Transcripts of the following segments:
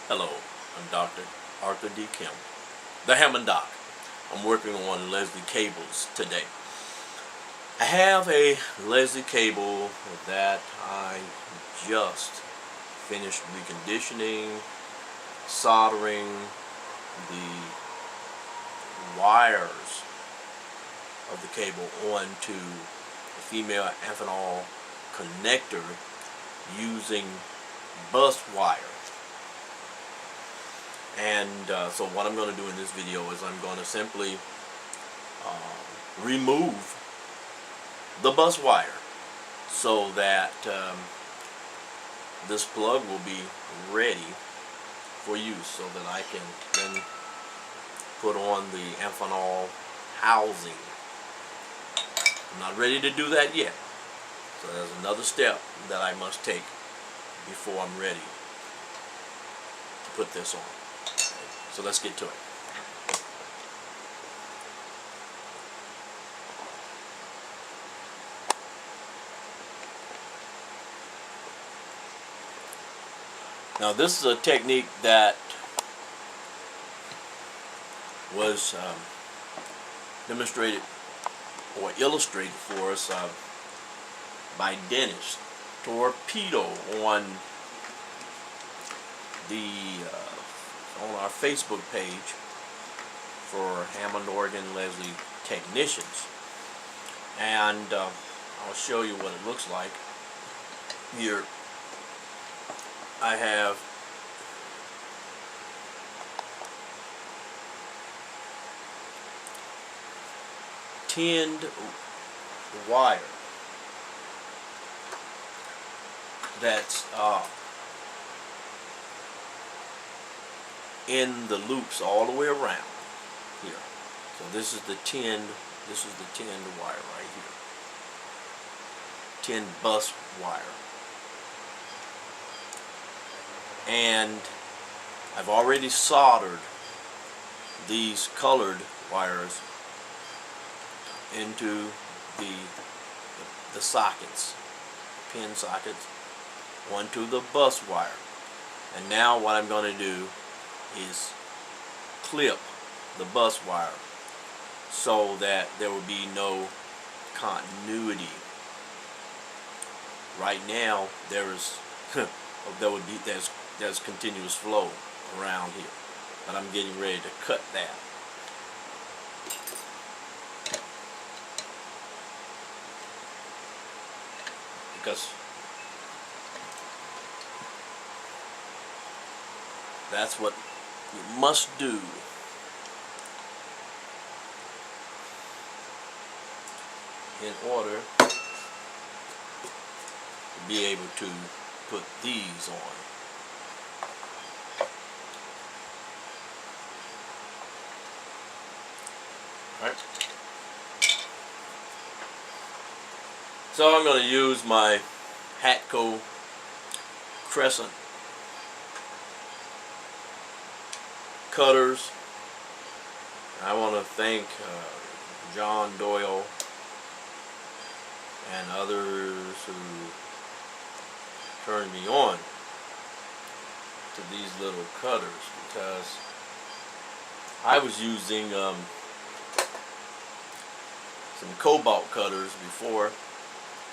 Hello, I'm Dr. Arthur D. Kim, the Hammond Doc. I'm working on Leslie cables today. I have a Leslie cable that I just finished reconditioning, soldering the wires of the cable onto a female Amphenol connector using bus wire. And so what I'm going to do in this video is I'm going to simply remove the bus wire so that this plug will be ready for use, so that I can then put on the Amphenol housing. I'm not ready to do that yet, so there's another step that I must take before I'm ready to put this on. So let's get to it. Now this is a technique that was demonstrated or illustrated for us by Dennis Torpedo on the on our Facebook page for Hammond Organ Leslie technicians, and I'll show you what it looks like. Here I have tinned wire that's in the loops all the way around here. So this is the tinned wire right here. Tinned bus wire. And I've already soldered these colored wires into the sockets, pin sockets, onto the bus wire. And now what I'm going to do is clip the bus wire so that there will be no continuity. Right now there's there's continuous flow around here, but I'm getting ready to cut that. Because that's what you must do in order to be able to put these on. Right. So I'm going to use my Hatco crescent cutters. I want to thank John Doyle and others who turned me on to these little cutters, because I was using some cobalt cutters before,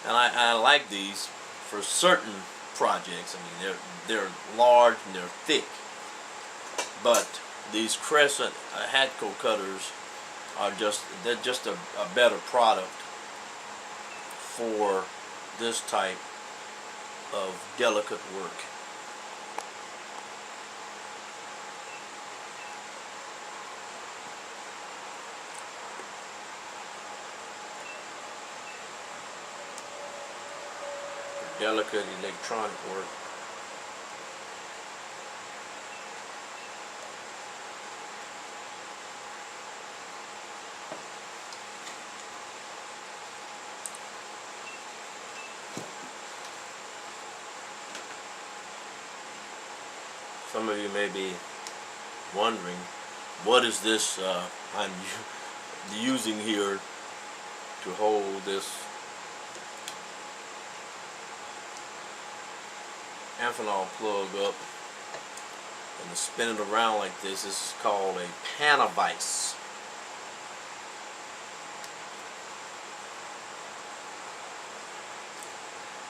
and I like these for certain projects. I mean, they're large and they're thick, but these crescent Hatco cutters are just a better product for this type of delicate work. Delicate electronic work. Some of you may be wondering, what is this I'm using here to hold this Amphenol plug up in to spin it around like this. This is called a panel vise.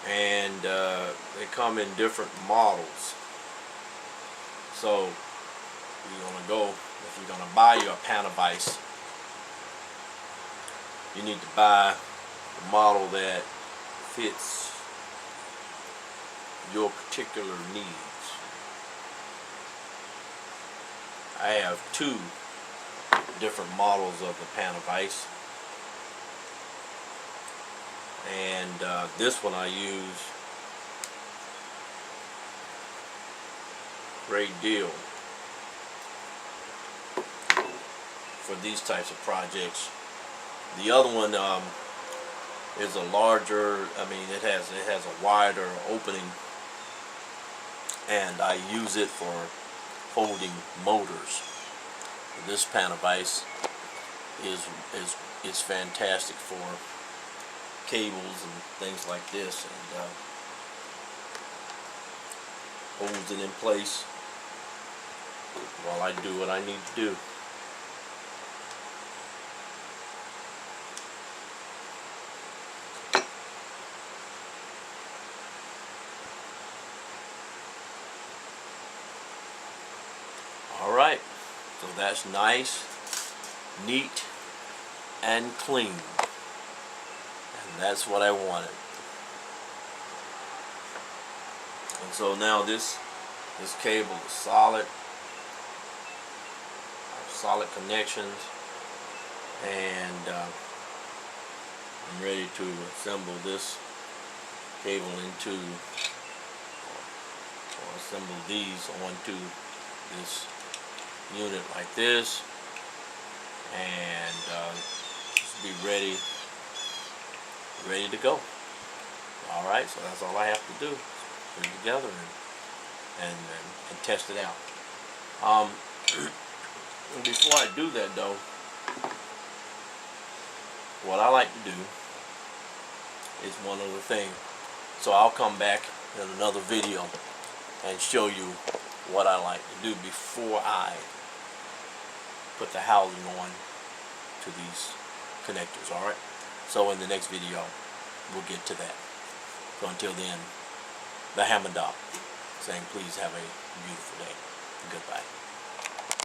And they come in different models. So you're gonna go, if you're gonna buy your panel vise, you need to buy the model that fits your particular needs. I have 2 different models of the panel vise, and this one I use a great deal for these types of projects. The other one is a larger, I mean it has a wider opening, and I use it for holding motors. This panel vise is fantastic for cables and things like this, and holds it in place while I do what I need to do. Alright, so that's nice, neat, and clean. And that's what I wanted. And so now this cable is solid. Solid connections, and I'm ready to assemble this cable into, or assemble these onto this unit like this, and just be ready to go. Alright, so that's all I have to do, put it together and test it out. Before I do that though, what I like to do is one other thing. So I'll come back in another video and show you what I like to do before I put the housing on to these connectors. Alright, so in the next video we'll get to that. So until then, the Hammer Doc saying please have a beautiful day. Goodbye.